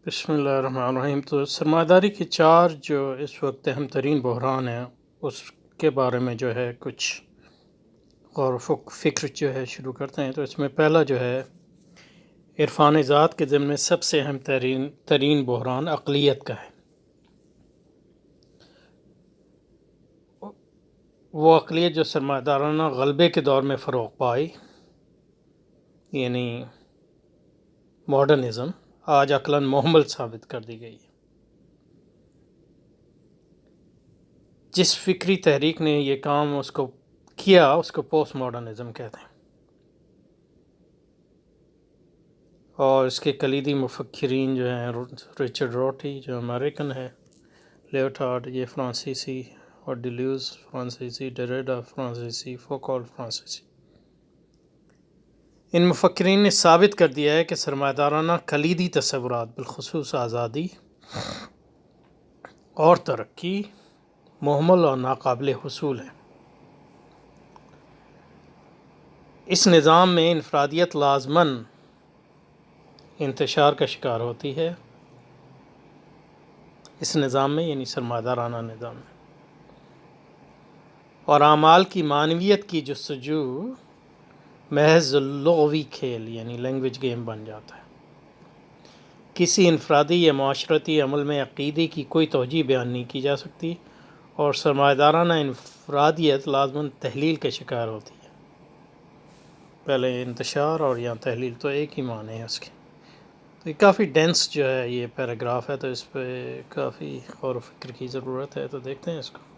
بسم اللہ الرحمن الرحیم۔ تو سرمایہ داری کے چار جو اس وقت اہم ترین بحران ہیں اس کے بارے میں جو ہے کچھ غور و فکر جو ہے شروع کرتے ہیں۔ تو اس میں پہلا جو ہے عرفان ذات کے ضمن میں سب سے اہم ترین بحران اقلیت کا ہے۔ وہ اقلیت جو سرمایہ دارانہ غلبے کے دور میں فروغ پائی، یعنی ماڈرنزم، آج عقلاً مہمل ثابت کر دی گئی ہے۔ جس فکری تحریک نے یہ کام اس کو کیا اس کو پوسٹ ماڈرنزم کہتے ہیں، اور اس کے کلیدی مفکرین جو ہیں رچرڈ روٹی جو امریکن ہے، لیوٹارڈ یہ فرانسیسی، اور ڈیلیوز فرانسیسی، ڈیریڈا فرانسیسی، فوکول فرانسیسی۔ ان مفکرین نے ثابت کر دیا ہے کہ سرمایہ دارانہ کلیدی تصورات بالخصوص آزادی اور ترقی مہمل اور ناقابل حصول ہیں۔ اس نظام میں انفرادیت لازماً انتشار کا شکار ہوتی ہے، اس نظام میں یعنی سرمایہ دارانہ نظام میں، اور اعمال کی معنویت کی جستجو محض لغوی کھیل یعنی لینگویج گیم بن جاتا ہے۔ کسی انفرادی یا معاشرتی عمل میں عقیدے کی کوئی توجیہ بیان نہیں کی جا سکتی، اور سرمایہ دارانہ انفرادیت لازماً تحلیل کا شکار ہوتی ہے۔ پہلے انتشار اور یہاں تحلیل تو ایک ہی معنی ہے اس کے۔ تو یہ کافی ڈینس جو ہے یہ پیراگراف ہے، تو اس پہ کافی غور و فکر کی ضرورت ہے۔ تو دیکھتے ہیں اس کو۔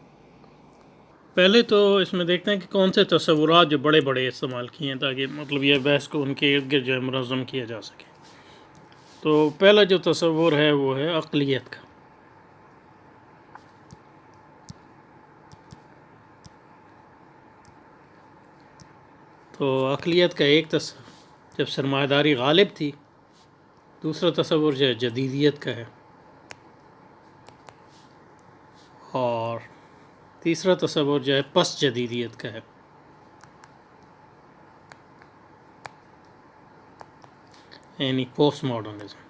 پہلے تو اس میں دیکھتے ہیں کہ کون سے تصورات جو بڑے بڑے استعمال کیے ہیں تاکہ مطلب یہ بحث کو ان کے ارد گرد جو ہے منظم کیا جا سکے۔ تو پہلا جو تصور ہے وہ ہے اقلیت کا۔ تو اقلیت کا ایک تصور جب سرمایہ داری غالب تھی، دوسرا تصور جو ہے جدیدیت کا ہے، اور تیسرا تصور جو ہے پس جدیدیت کا ہے۔ یعنی پوسٹ ماڈرنزم۔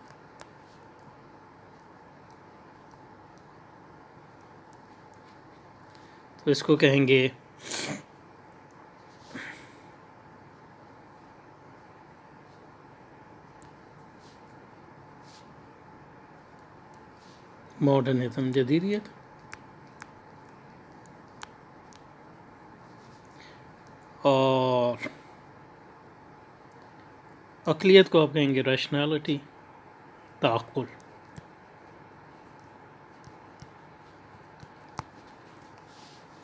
تو اس کو کہیں گے ماڈرنزم، جدیدیت، اور اقلیت کو آپ کہیں گے ریشنالٹی، تعقل۔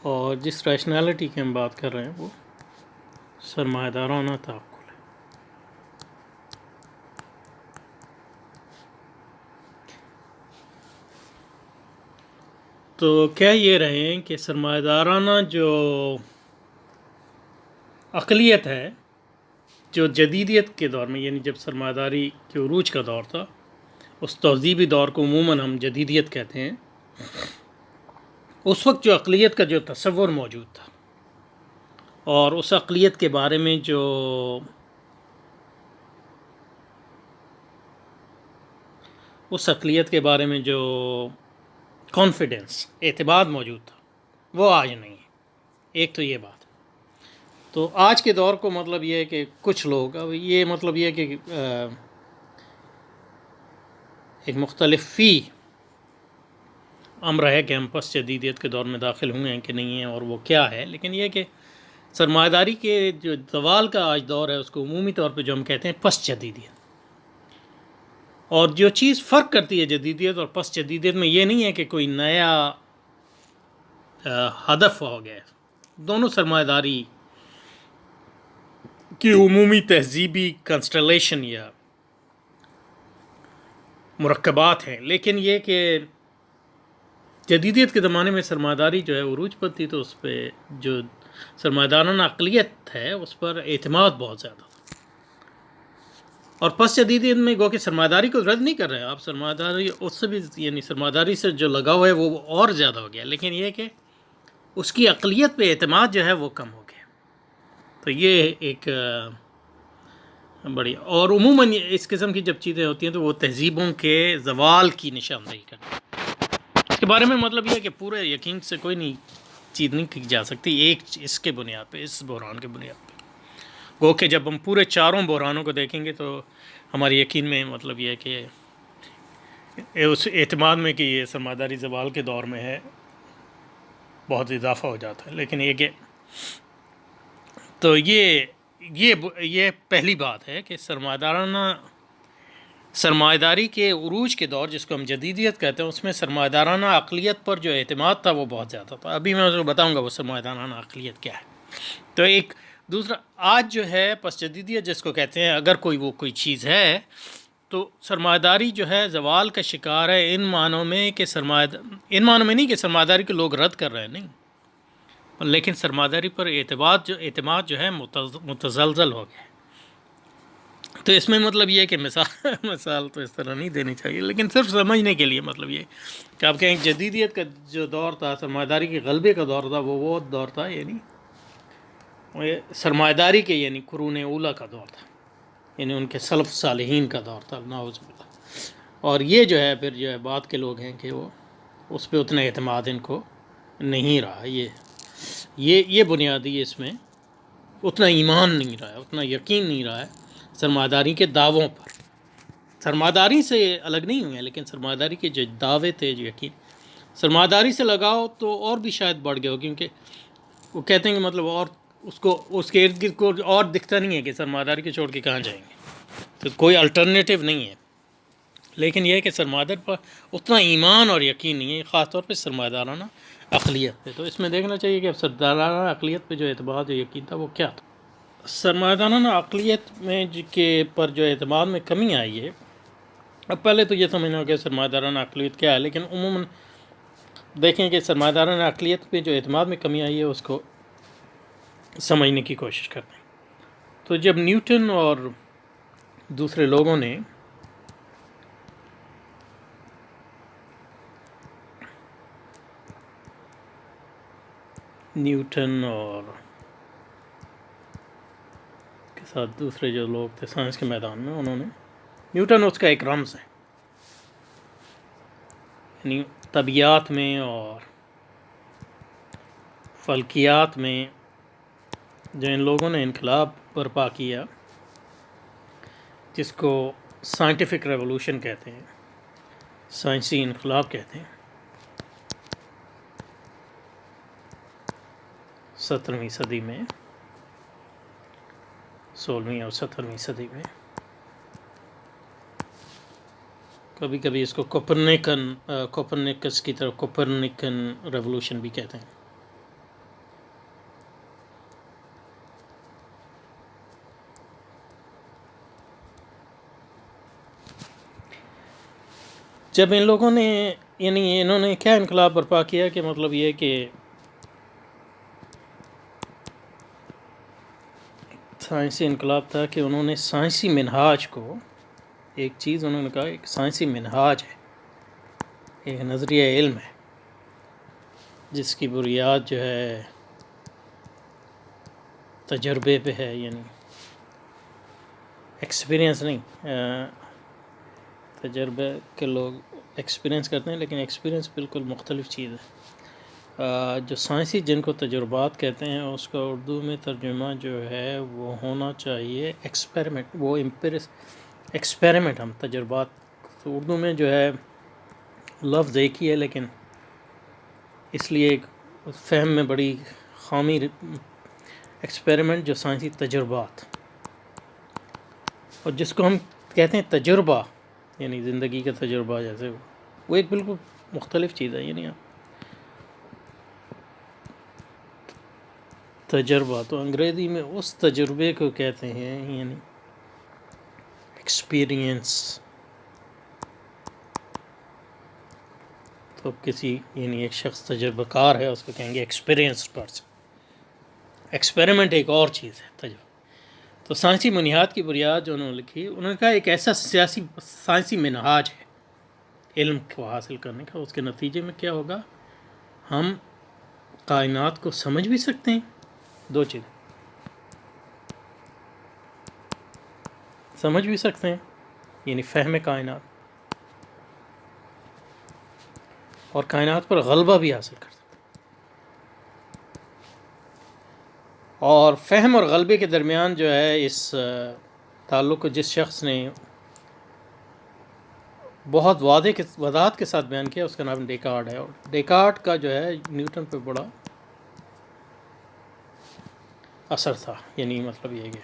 اور جس ریشنالٹی کی ہم بات کر رہے ہیں وہ سرمایہ دارانہ تعقل ہے۔ تو کہہ یہ رہے ہیں کہ سرمایہ دارانہ جو اقلیت ہے، جو جدیدیت کے دور میں یعنی جب سرمایہ داری کے عروج کا دور تھا، اس تہذیبی دور کو عموماً ہم جدیدیت کہتے ہیں، اس وقت جو اقلیت کا جو تصور موجود تھا، اور اس اقلیت کے بارے میں جو کانفیڈنس، اعتماد موجود تھا، وہ آج نہیں ہے۔ ایک تو یہ بات۔ تو آج کے دور کو مطلب یہ ہے کہ کچھ لوگ، اب یہ مطلب یہ ہے کہ ایک مختلف فی امر ہے کہ ہم پس جدیدیت کے دور میں داخل ہوئے ہیں کہ نہیں ہیں، اور وہ کیا ہے، لیکن یہ کہ سرمایہ داری کے جو زوال کا آج دور ہے اس کو عمومی طور پہ جو ہم کہتے ہیں پس جدیدیت۔ اور جو چیز فرق کرتی ہے جدیدیت اور پس جدیدیت میں یہ نہیں ہے کہ کوئی نیا ہدف ہو گیا ہے، دونوں سرمایہ داری کی عمومی تہذیبی کنسٹلیشن یا مرکبات ہیں، لیکن یہ کہ جدیدیت کے زمانے میں سرمایہ داری جو ہے عروج پر تھی، تو اس پہ جو سرمایہ دارانہ اقلیت ہے اس پر اعتماد بہت زیادہ تھا۔ اور پس جدیدیت میں گو کہ سرمایہ داری کو رد نہیں کر رہے ہیں آپ، سرمایہ داری اس سے بھی یعنی سرمایہ داری سے جو لگاؤ ہے وہ اور زیادہ ہو گیا، لیکن یہ کہ اس کی اقلیت پہ اعتماد جو ہے وہ کم ہو گیا۔ تو یہ ایک بڑھیا. اور عموماً اس قسم کی جب چیزیں ہوتی ہیں تو وہ تہذیبوں کے زوال کی نشاندہی کرتی ہیں. اس کے بارے میں مطلب یہ ہے کہ پورے یقین سے کوئی چیز نہیں کی جا سکتی ایک اس کے بنیاد پہ، اس بحران کے بنیاد پہ. گو کہ جب ہم پورے چاروں بحرانوں کو دیکھیں گے تو ہماری یقین میں مطلب یہ ہے کہ اس اعتماد میں کہ یہ سرمایہ داری زوال کے دور میں ہے بہت اضافہ ہو جاتا ہے. لیکن یہ کہ تو یہ پہلی بات ہے کہ سرمایہ داری کے عروج کے دور جس کو ہم جدیدیت کہتے ہیں اس میں سرمایہ دارانہ عقلیت پر جو اعتماد تھا وہ بہت زیادہ تھا. ابھی میں بتاؤں گا وہ سرمایہ دارانہ عقلیت کیا ہے. تو ایک دوسرا آج جو ہے پس جدیدیت جس کو کہتے ہیں، اگر کوئی چیز ہے تو سرمایہ داری جو ہے زوال کا شکار ہے ان معنوں میں کہ ان معنوں میں نہیں کہ سرمایہ داری کو لوگ رد کر رہے ہیں، نہیں، لیکن سرمایہ داری پر اعتماد جو ہے متزلزل ہو گیا. تو اس میں مطلب یہ ہے کہ مثال تو اس طرح نہیں دینی چاہیے، لیکن صرف سمجھنے کے لیے مطلب یہ کہ آپ کہیں جدیدیت کا جو دور تھا، سرمایہ داری کے غلبے کا دور تھا، وہ دور تھا یعنی سرمایہ داری کے یعنی قرون اولیٰ کا دور تھا، یعنی ان کے سلف صالحین کا دور تھا، نعوذ باللہ. اور یہ جو ہے پھر جو ہے بعد کے لوگ ہیں کہ وہ اس پہ اتنا اعتماد ان کو نہیں رہا. یہ بنیادی اس میں اتنا ایمان نہیں رہا ہے، اتنا یقین نہیں رہا ہے سرمایہ داری کے دعووں پر. سرمایہ داری سے الگ نہیں ہوئے ہیں، لیکن سرمایہ داری کے جو دعوے تھے، جو یقین سرمایہ داری سے لگاؤ تو اور بھی شاید بڑھ گیا ہو، کیونکہ وہ کہتے ہیں کہ مطلب اور اس کے ارد گرد کو اور دکھتا نہیں ہے کہ سرمایہ داری کے چھوڑ کے کہاں جائیں گے، تو کوئی الٹرنیٹیو نہیں ہے. لیکن یہ ہے کہ سرمایہ دار پر اتنا ایمان اور یقین نہیں ہے، خاص طور پہ سرمایہ دارانہ عقلیت پہ. تو اس میں دیکھنا چاہیے کہ اب سرمایہ دارانہ عقلیت پہ جو اعتماد جو یقین تھا وہ کیا تھا. سرمایہ دارانہ عقلیت میں پر جو اعتماد میں کمی آئی ہے، اب پہلے تو یہ سمجھنا ہوگا کہ سرمایہ دارانہ عقلیت کیا ہے، لیکن عموماً دیکھیں کہ سرمایہ دارانہ عقلیت پہ جو اعتماد میں کمی آئی ہے اس کو سمجھنے کی کوشش کرتے ہیں. تو جب نیوٹن اور دوسرے لوگوں نے نیوٹن اور کے ساتھ دوسرے جو لوگ تھے سائنس کے میدان میں، انہوں نے نیوٹن اس کا ایک رمز ہے، یعنی طبیعیات میں اور فلکیات میں جو ان لوگوں نے انقلاب برپا کیا جس کو سائنٹیفک ریولوشن کہتے ہیں، سائنسی انقلاب کہتے ہیں، 17ویں صدی میں، 16ویں اور 17ویں صدی میں. کبھی کبھی اس کو کوپرنیکس کی طرف کوپرنیکن ریولوشن بھی کہتے ہیں. جب ان لوگوں نے یعنی انہوں نے کیا انقلاب برپا کیا کہ مطلب یہ کہ سائنسی انقلاب تھا کہ انہوں نے سائنسی منہاج کو ایک چیز انہوں نے کہا ایک سائنسی منہاج ہے، ایک نظریہ علم ہے جس کی بنیاد جو ہے تجربے پہ ہے، یعنی ایکسپیرینس نہیں. تجربے کے لوگ ایکسپیرینس کرتے ہیں، لیکن ایکسپیرینس بالکل مختلف چیز ہے. جو سائنسی جن کو تجربات کہتے ہیں اس کا اردو میں ترجمہ جو ہے وہ ہونا چاہیے ایکسپیریمنٹ. وہ ایکسپیریمنٹ ہم تجربات تو اردو میں جو ہے لفظ ایک ہی ہے، لیکن اس لیے ایک فہم میں بڑی خامی. ایکسپیریمنٹ جو سائنسی تجربات، اور جس کو ہم کہتے ہیں تجربہ یعنی زندگی کا تجربہ، جیسے وہ ایک بالکل مختلف چیز ہے. یعنی تجربہ تو انگریزی میں اس تجربے کو کہتے ہیں یعنی ایکسپیرینس. تو کسی یعنی ایک شخص تجربہ کار ہے اس کو کہیں گے ایکسپیرینس پرسن. ایکسپیریمنٹ ایک اور چیز ہے تجربہ. تو سائنسی بنیاد کی بنیاد جو انہوں نے لکھی، انہوں نے کہا ایک ایسا سائنسی منہاج ہے علم کو حاصل کرنے کا، اس کے نتیجے میں کیا ہوگا، ہم کائنات کو سمجھ بھی سکتے ہیں. دو چیزیں، سمجھ بھی سکتے ہیں، یعنی فہم کائنات، اور کائنات پر غلبہ بھی حاصل کر سکتے ہیں۔ اور فہم اور غلبے کے درمیان جو ہے اس تعلق کو جس شخص نے بہت وضاحت کے ساتھ بیان کیا، اس کا نام ڈیکارٹ ہے، اور ڈیکارٹ کا جو ہے نیوٹن پہ بڑا اثر تھا، یعنی مطلب یہ کہ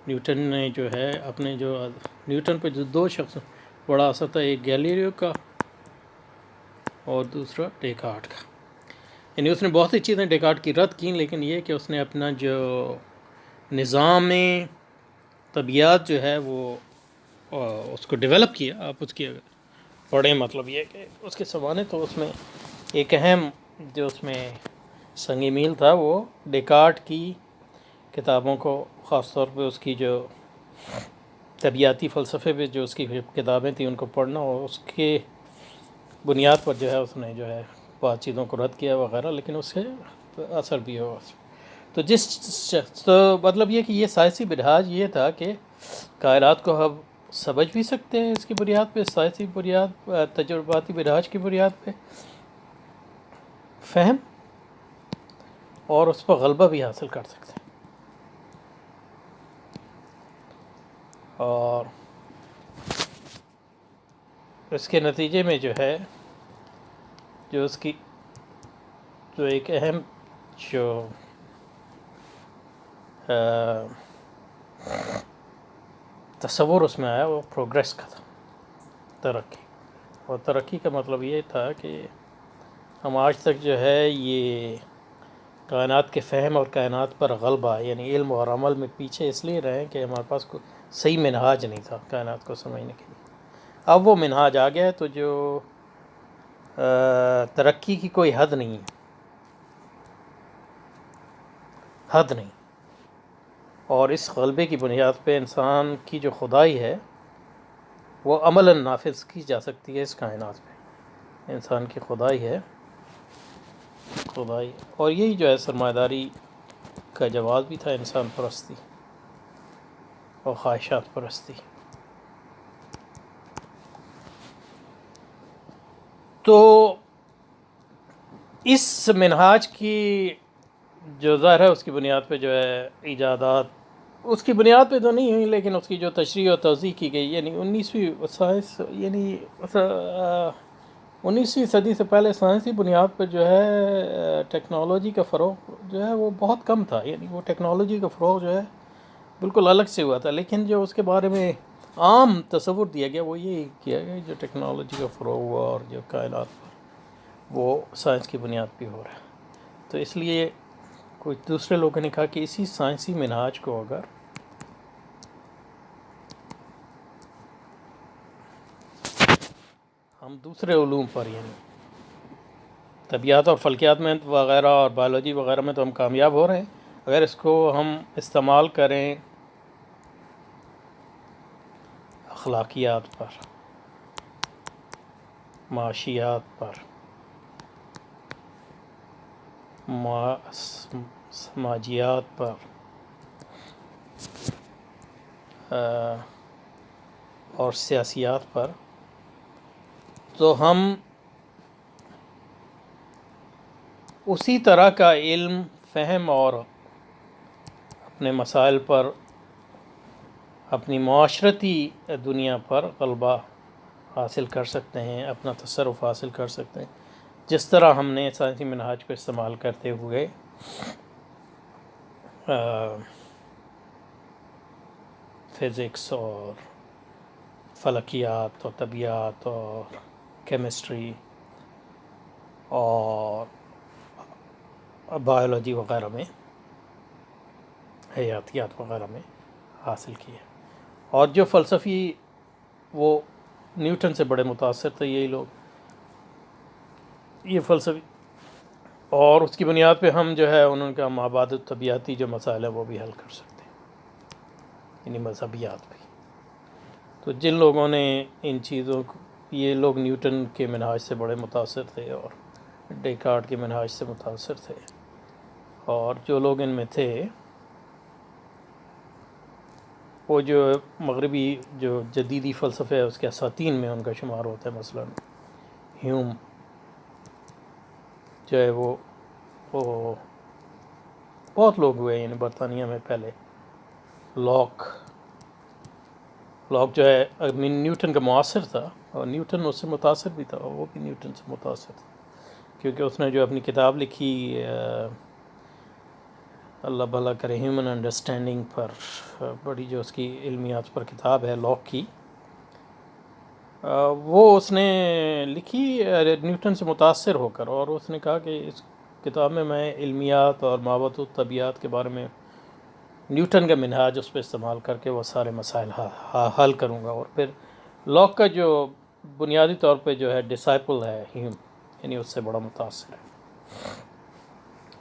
نیوٹن نے جو ہے نیوٹن پہ جو دو شخص بڑا اثر تھا، ایک گیلیلیو کا اور دوسرا ڈیکارٹ کا۔ یعنی اس نے بہت سی چیزیں ڈیکارٹ کی رد کی، لیکن یہ کہ اس نے اپنا جو نظام طبیعت جو ہے وہ اس کو ڈیولپ کیا۔ آپ اس کی پڑھیں، مطلب یہ کہ اس کے سوانح تو اس میں ایک اہم جو اس میں سنگ میل تھا وہ ڈیکارٹ کی کتابوں کو، خاص طور پہ اس کی جو طبیعتی فلسفے پہ جو اس کی کتابیں تھیں ان کو پڑھنا، اور اس کے بنیاد پر جو ہے اس نے جو ہے بات چیزوں کو رد کیا وغیرہ، لیکن اس سے اثر بھی ہوا۔ تو مطلب یہ کہ یہ سائنسی بنیاد یہ تھا کہ کائنات کو ہم سمجھ بھی سکتے ہیں اس کی بنیاد پہ، سائنسی بنیاد، تجرباتی بنیاد کی بنیاد پہ فہم، اور اس پر غلبہ بھی حاصل کر سکتے ہیں۔ اور اس کے نتیجے میں جو ہے جو اس کی جو ایک اہم جو تصور اس میں آیا وہ پروگریس کا تھا، ترقی۔ اور ترقی کا مطلب یہ تھا کہ ہم آج تک جو ہے یہ کائنات کے فہم اور کائنات پر غلبہ، یعنی علم اور عمل میں پیچھے اس لیے رہے کہ ہمارے پاس کوئی صحیح منہاج نہیں تھا کائنات کو سمجھنے کے لیے۔ اب وہ منہاج آ گیا ہے، تو جو ترقی کی کوئی حد نہیں ہے، حد نہیں۔ اور اس غلبے کی بنیاد پہ انسان کی جو خدائی ہے وہ عملاً نافذ کی جا سکتی ہے اس کائنات میں۔ انسان کی خدائی ہے، خدائی، اور یہی جو ہے سرمایہ داری کا جواز بھی تھا، انسان پرستی اور خواہشات پرستی۔ تو اس منہاج کی جو ظاہر ہے اس کی بنیاد پہ جو ہے ایجادات اس کی بنیاد پہ تو نہیں ہوئی، لیکن اس کی جو تشریح اور توضیح کی گئی، یعنی 19ویں صدی سے پہلے سائنسی بنیاد پہ جو ہے ٹیکنالوجی کا فروغ جو ہے وہ بہت کم تھا، یعنی وہ ٹیکنالوجی کا فروغ جو ہے بالکل الگ سے ہوا تھا، لیکن جو اس کے بارے میں عام تصور دیا گیا وہ یہی کیا گیا جو ٹیکنالوجی کا فروغ ہوا اور جو کائنات پر وہ سائنس کی بنیاد پہ ہو رہا ہے۔ تو اس لیے کچھ دوسرے لوگوں نے کہا کہ اسی سائنسی منہاج کو اگر ہم دوسرے علوم پر، یعنی طبیعت اور فلکیات میں وغیرہ اور بایولوجی وغیرہ میں تو ہم کامیاب ہو رہے ہیں، اگر اس کو ہم استعمال کریں اخلاقیات پر، معاشیات پر، سماجیات پر، اور سیاسیات پر، تو ہم اسی طرح کا علم، فہم اور اپنے مسائل پر، اپنی معاشرتی دنیا پر غلبہ حاصل کر سکتے ہیں، اپنا تصرف حاصل کر سکتے ہیں، جس طرح ہم نے سائنسی منہاج کو استعمال کرتے ہوئے فزکس اور فلکیات اور طبیعت اور کیمسٹری اور بایولوجی وغیرہ میں، حیاتیات وغیرہ میں حاصل کیے۔ اور جو فلسفی وہ نیوٹن سے بڑے متاثر تھے یہی لوگ، یہ فلسفی، اور اس کی بنیاد پہ ہم جو ہے انہوں کا مابعد طبیعتی جو مسائل ہیں وہ بھی حل کر سکتے ہیں، یعنی مذہبیات بھی۔ تو جن لوگوں نے ان چیزوں کو، یہ لوگ نیوٹن کے منہاج سے بڑے متاثر تھے اور ڈیکارٹ کے منہاج سے متاثر تھے، اور جو لوگ ان میں تھے وہ جو مغربی جو جدیدی فلسفہ ہے اس کے اساتین میں ان کا شمار ہوتا ہے. مثلا ہیوم جو ہے وہ بہت لوگ ہوئے یعنی برطانیہ میں پہلے. لاک جو ہے نیوٹن کا معاصر تھا اور نیوٹن اس سے متاثر بھی تھا اور وہ بھی نیوٹن سے متاثر تھا کیونکہ اس نے جو اپنی کتاب لکھی اللہ بھلا کرے ہیومن انڈرسٹینڈنگ پر، بڑی جو اس کی علمیات پر کتاب ہے لاک کی، وہ اس نے لکھی نیوٹن سے متاثر ہو کر. اور اس نے کہا کہ اس کتاب میں علمیات اور ماوت الطبیعت کے بارے میں نیوٹن کا منہاج اس پہ استعمال کر کے وہ سارے مسائل حل کروں گا. اور پھر لاک کا جو بنیادی طور پہ جو ہے ڈسائپل ہے ہیوم، یعنی اس سے بڑا متاثر ہے.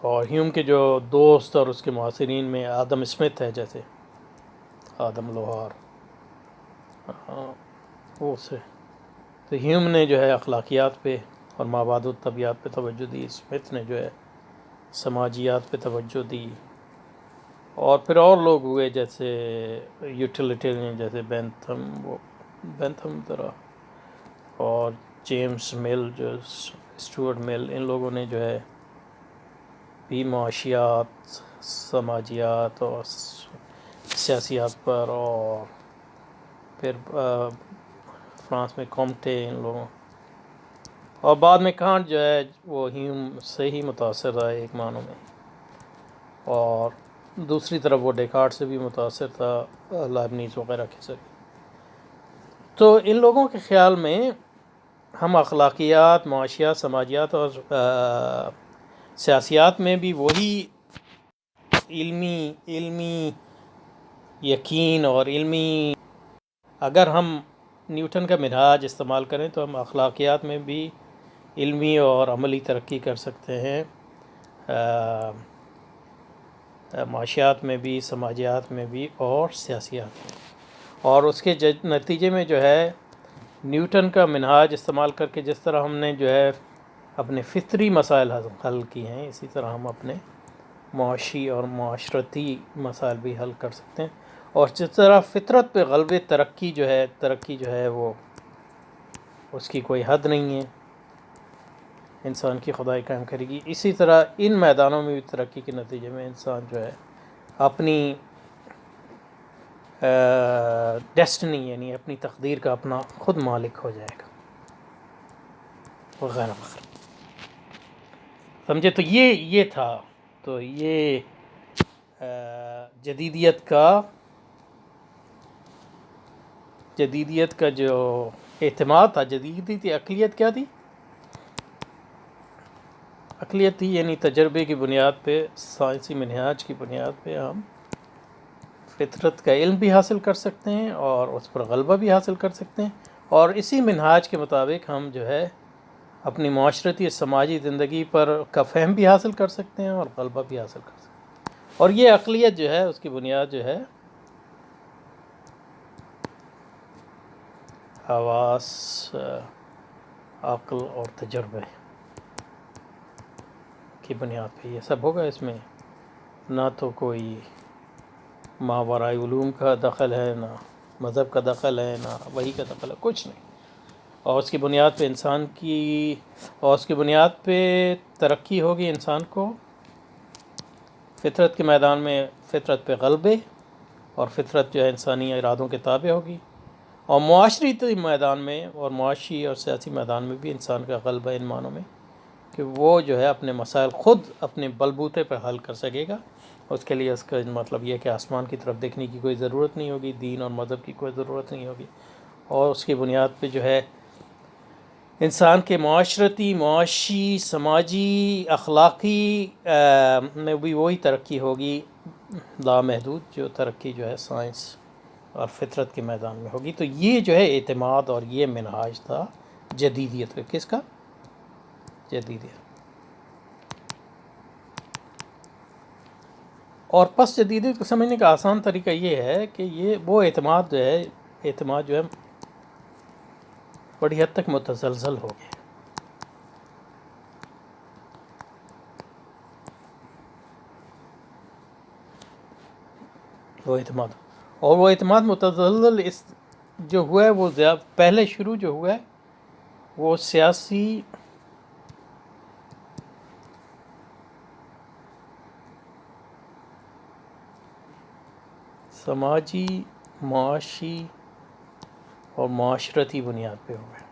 اور ہیوم کے جو دوست اور اس کے معاصرین میں آدم اسمتھ ہے، جیسے آدم لوہار، وہ سے تو ہیوم نے جو ہے اخلاقیات پہ اور مابعد الطبیعت پہ توجہ دی، اسمتھ نے جو ہے سماجیات پہ توجہ دی. اور پھر اور لوگ ہوئے جیسے یوٹیلیٹیرین، جیسے بینتھم طرح اور جیمز مل، جو اسٹورٹ مل، ان لوگوں نے جو ہے بھی معاشیات، سماجیات اور سیاسیات پر، اور پھر فرانس میں کومٹے، ان لوگوں، اور بعد میں کانٹ جو ہے وہ ہیوم سے ہی متاثر رہا ہے ایک معنوں میں. اور دوسری طرف وہ ڈیکارٹ سے بھی متاثر تھا، لائبنیز وغیرہ کے ذریعے. تو ان لوگوں کے خیال میں ہم اخلاقیات، معاشیات، سماجیات اور سیاسیات میں بھی وہی علمی یقین اور علمی، اگر ہم نیوٹن کا منہاج استعمال کریں تو ہم اخلاقیات میں بھی علمی اور عملی ترقی کر سکتے ہیں، معاشیات میں بھی، سماجیات میں بھی اور سیاسیات میں. اور اس کے نتیجے میں جو ہے نیوٹن کا منہاج استعمال کر کے جس طرح ہم نے جو ہے اپنے فطری مسائل حل کی ہیں، اسی طرح ہم اپنے معاشی اور معاشرتی مسائل بھی حل کر سکتے ہیں. اور جس طرح فطرت پہ غلبے ترقی جو ہے وہ اس کی کوئی حد نہیں ہے، انسان کی خدائی قائم کرے گی، اسی طرح ان میدانوں میں بھی ترقی کے نتیجے میں انسان جو ہے اپنی ڈیسٹنی یعنی اپنی تقدیر کا اپنا خود مالک ہو جائے گا وغیرہ وغیرہ. سمجھے؟ تو یہ تھا، تو یہ جدیدیت کا جو اعتماد تھا. جدیدیت عقلیت کیا تھی؟ عقلیت تھی یعنی تجربے کی بنیاد پہ، سائنسی منہاج کی بنیاد پہ ہم فطرت کا علم بھی حاصل کر سکتے ہیں اور اس پر غلبہ بھی حاصل کر سکتے ہیں، اور اسی منہاج کے مطابق ہم جو ہے اپنی معاشرتی سماجی زندگی پر کا فہم بھی حاصل کر سکتے ہیں اور غلبہ بھی حاصل کر سکتے ہیں. اور یہ عقلیت جو ہے اس کی بنیاد جو ہے حواس، عقل اور تجربے کی بنیاد پہ یہ سب ہوگا. اس میں نہ تو کوئی ماورائے علوم کا دخل ہے، نہ مذہب کا دخل ہے، نہ وحی کا دخل ہے، کچھ نہیں. اور اس کی بنیاد پہ اس کی بنیاد پہ ترقی ہوگی انسان کو فطرت کے میدان میں، فطرت پہ غلبے، اور فطرت جو ہے انسانی ارادوں کے تابع ہوگی. اور معاشرتی میدان میں اور معاشی اور سیاسی میدان میں بھی انسان کا غلبہ ان معنوں میں کہ وہ جو ہے اپنے مسائل خود اپنے بلبوتے پہ حل کر سکے گا. اس کے لیے اس کا مطلب یہ کہ آسمان کی طرف دیکھنے کی کوئی ضرورت نہیں ہوگی، دین اور مذہب کی کوئی ضرورت نہیں ہوگی. اور اس کی بنیاد پہ جو ہے انسان کے معاشرتی، معاشی، سماجی، اخلاقی میں بھی وہی ترقی ہوگی لامحدود جو ترقی جو ہے سائنس اور فطرت کے میدان میں ہوگی. تو یہ جو ہے اعتماد اور یہ منہاج تھا جدیدیت کا. کس کا؟ جدیدیت. اور پس جدیدیت کو سمجھنے کا آسان طریقہ یہ ہے کہ یہ وہ اعتماد جو ہے بڑی حد تک متزلزل ہو گیا. وہ اعتماد، اور وہ اعتماد متزلزل اس جو ہوا ہے وہ پہلے شروع جو ہوا ہے وہ سیاسی سماجی معاشی اور معاشرتی بنیاد پہ ہوا ہے.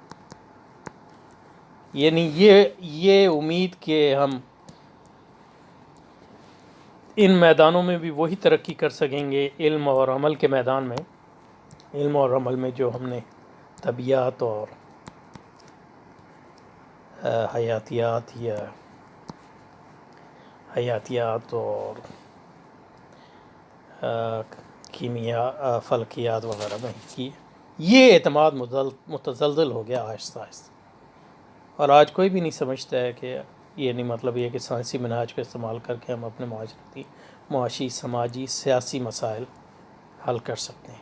یعنی یہ امید کہ ہم ان میدانوں میں بھی وہی ترقی کر سکیں گے علم اور عمل کے میدان میں. علم اور عمل میں جو ہم نے طبیعت اور حیاتیات اور کیمیا فلکیات وغیرہ میں کی، یہ اعتماد متزلزل ہو گیا آہستہ آہستہ. اور آج کوئی بھی نہیں سمجھتا ہے کہ یہ نہیں مطلب یہ کہ سائنسی منہاج کا استعمال کر کے ہم اپنے معاشرتی، معاشی، سماجی، سیاسی مسائل حل کر سکتے ہیں.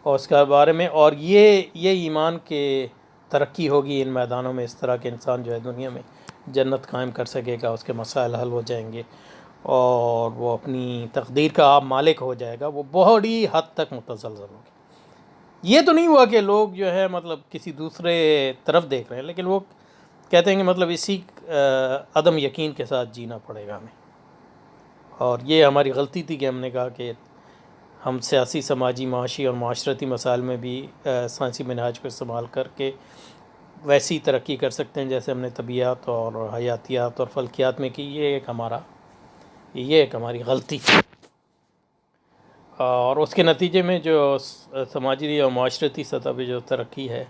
اور اس کے بارے میں اور یہ ایمان کے ترقی ہوگی ان میدانوں میں، اس طرح کے انسان جو ہے دنیا میں جنت قائم کر سکے گا، اس کے مسائل حل ہو جائیں گے اور وہ اپنی تقدیر کا آپ مالک ہو جائے گا. وہ بڑی حد تک متزلزل ہوگی. یہ تو نہیں ہوا کہ لوگ جو ہے مطلب کسی دوسرے طرف دیکھ رہے ہیں، لیکن وہ کہتے ہیں کہ مطلب اسی عدم یقین کے ساتھ جینا پڑے گا ہمیں. اور یہ ہماری غلطی تھی کہ ہم نے کہا کہ ہم سیاسی، سماجی، معاشی اور معاشرتی مسائل میں بھی سائنسی منہاج کو استعمال کر کے ویسی ترقی کر سکتے ہیں جیسے ہم نے طبیعت اور حیاتیات اور فلکیات میں کی. یہ ایک ہماری غلطی تھی. اور اس کے نتیجے میں جو سماجی اور معاشرتی سطح پہ جو ترقی ہے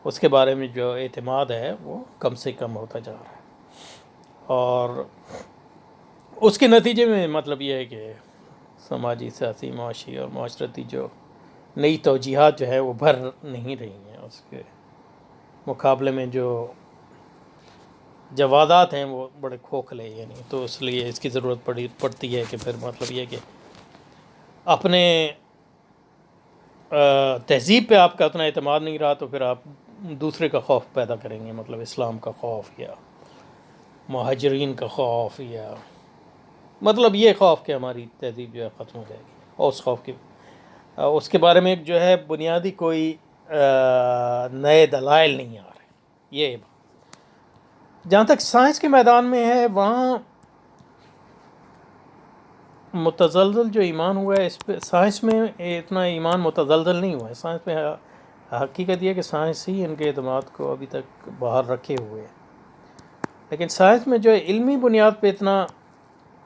اس کے بارے میں جو اعتماد ہے وہ کم سے کم ہوتا جا رہا ہے. اور اس کے نتیجے میں مطلب یہ ہے کہ سماجی، سیاسی، معاشی اور معاشرتی جو نئی توجیہات جو ہے وہ بھر نہیں رہی ہیں. اس کے مقابلے میں جو جوادات ہیں وہ بڑے کھوکھلے، یعنی تو اس لیے اس کی ضرورت پڑتی ہے کہ پھر مطلب یہ کہ اپنے تہذیب پہ آپ کا اتنا اعتماد نہیں رہا تو پھر آپ دوسرے کا خوف پیدا کریں گے، مطلب اسلام کا خوف یا مہاجرین کا خوف، یا مطلب یہ خوف کہ ہماری تہذیب جو ہے ختم ہو جائے گی. اور اس خوف کی اس کے بارے میں جو ہے بنیادی کوئی نئے دلائل نہیں آ رہے. یہ جہاں تک سائنس کے میدان میں ہے وہاں متزلزل جو ایمان ہوا ہے اس پہ سائنس میں اتنا ایمان متزلزل نہیں ہوا ہے. سائنس میں حقیقت یہ ہے کہ سائنس ہی ان کے اعتماد کو ابھی تک باہر رکھے ہوئے ہے. لیکن سائنس میں جو علمی بنیاد پہ اتنا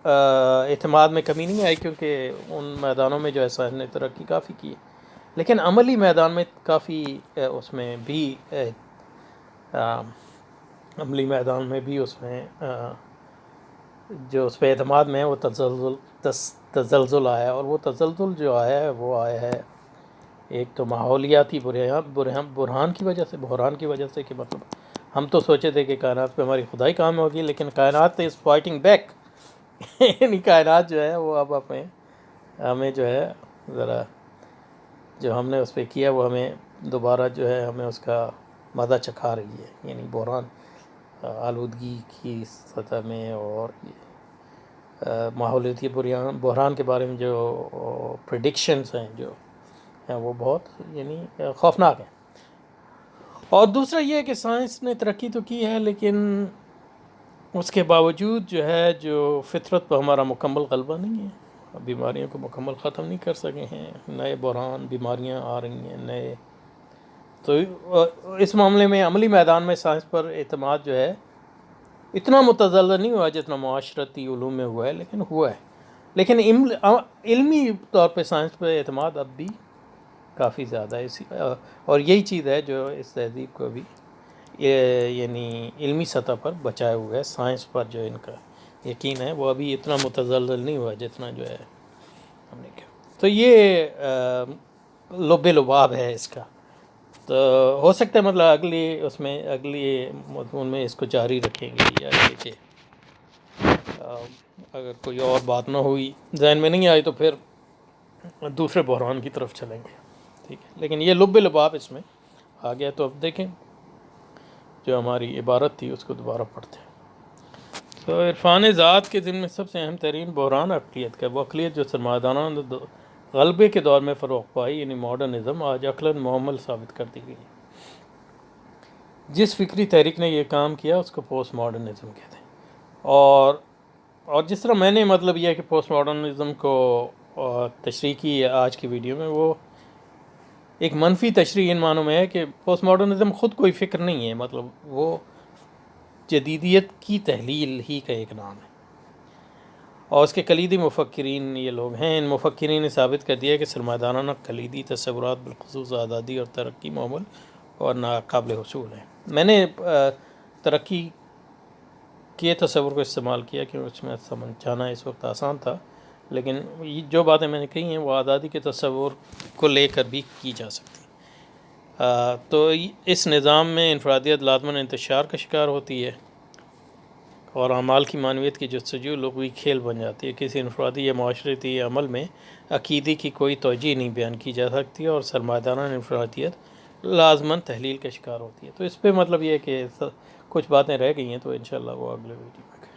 اعتماد میں کمی نہیں آئی، کیونکہ ان میدانوں میں جو ہے سائنس نے ترقی کافی کی ہے. لیکن عملی میدان میں کافی اس میں بھی عملی میدان میں بھی اس میں جو اس پہ اعتماد میں ہے وہ تزلزل آیا ہے. اور وہ تزلزل جو آیا ہے وہ آیا ہے ایک تو ماحولیاتی بحران کی وجہ سے کہ مطلب ہم تو سوچے تھے کہ کائنات پہ ہماری خدائی کام ہوگی، لیکن کائنات از فائٹنگ بیک. یعنی کائنات جو ہے وہ اب ہمیں جو ہے ذرا جو ہم نے اس پہ کیا وہ ہمیں دوبارہ جو ہے ہمیں اس کا مزہ چکھا رہی ہے. یعنی بحران، آلودگی کی سطح میں اور ماحولیاتی بحران کے بارے میں جو پریڈکشنز ہیں جو ہیں وہ بہت یعنی خوفناک ہیں. اور دوسرا یہ ہے کہ سائنس نے ترقی تو کی ہے لیکن اس کے باوجود جو ہے جو فطرت پر ہمارا مکمل غلبہ نہیں ہے. بیماریوں کو مکمل ختم نہیں کر سکے ہیں، نئے بحران، بیماریاں آ رہی ہیں نئے. تو اس معاملے میں عملی میدان میں سائنس پر اعتماد جو ہے اتنا متزلزل نہیں ہوا جتنا معاشرتی علوم میں ہوا ہے، لیکن ہوا ہے. لیکن علمی طور پہ سائنس پہ اعتماد اب بھی کافی زیادہ ہے. اور یہی چیز ہے جو اس تہذیب کو بھی یعنی علمی سطح پر بچائے ہوئے ہے. سائنس پر جو ان کا یقین ہے وہ ابھی اتنا متزلزل نہیں ہوا جتنا جو ہے ہم نے کیا. تو یہ لب لباب ہے اس کا. تو ہو سکتا ہے مطلب اگلی مضمون میں اس کو جاری رکھیں گے، یا یہ کہ اگر کوئی اور بات نہ ہوئی ذہن میں نہیں آئی تو پھر دوسرے بحران کی طرف چلیں گے. ٹھیک ہے، لیکن یہ لب لباب اس میں آ گیا. تو اب دیکھیں جو ہماری عبارت تھی اس کو دوبارہ پڑھتے ہیں. تو عرفان ذات کے ذمے سب سے اہم ترین بحران عقلیت کا، وہ عقلیت جو سرمایہ داروں غلبے کے دور میں فروغ پائی، یعنی ماڈرنزم آج عقلاً معمل ثابت کر دی گئی ہے۔ جس فکری تحریک نے یہ کام کیا اس کو پوسٹ ماڈرنزم کہتے ہیں۔ اور جس طرح میں نے مطلب یہ ہے کہ پوسٹ ماڈرنزم کو تشریح کی ہے آج کی ویڈیو میں، وہ ایک منفی تشریح ان معنوں میں ہے کہ پوسٹ ماڈرنزم خود کوئی فکر نہیں ہے، مطلب وہ جدیدیت کی تحلیل ہی کا ایک نام ہے، اور اس کے کلیدی مفکرین یہ لوگ ہیں۔ ان مفکرین نے ثابت کر دیا کہ سرمایہ دارانہ کلیدی تصورات بالخصوص آزادی اور ترقی معمول اور ناقابل حصول ہیں۔ میں نے ترقی کے تصور کو استعمال کیا کہ اس میں سمجھانا اس وقت آسان تھا، لیکن جو باتیں میں نے کہی ہیں وہ آزادی کے تصور کو لے کر بھی کی جا سکتی ہیں۔ تو اس نظام میں انفرادیت لازماً انتشار کا شکار ہوتی ہے، اور اعمال کی معنویت کی جستجو لغوی کھیل بن جاتی ہے۔ کسی انفرادی یا معاشرتی عمل میں عقیدے کی کوئی توجیہ نہیں بیان کی جا سکتی، اور سرمایہ دارانہ انفرادیت لازماً تحلیل کا شکار ہوتی ہے۔ تو اس پہ مطلب یہ ہے کہ کچھ باتیں رہ گئی ہیں، تو انشاءاللہ وہ اگلے ویڈیو میں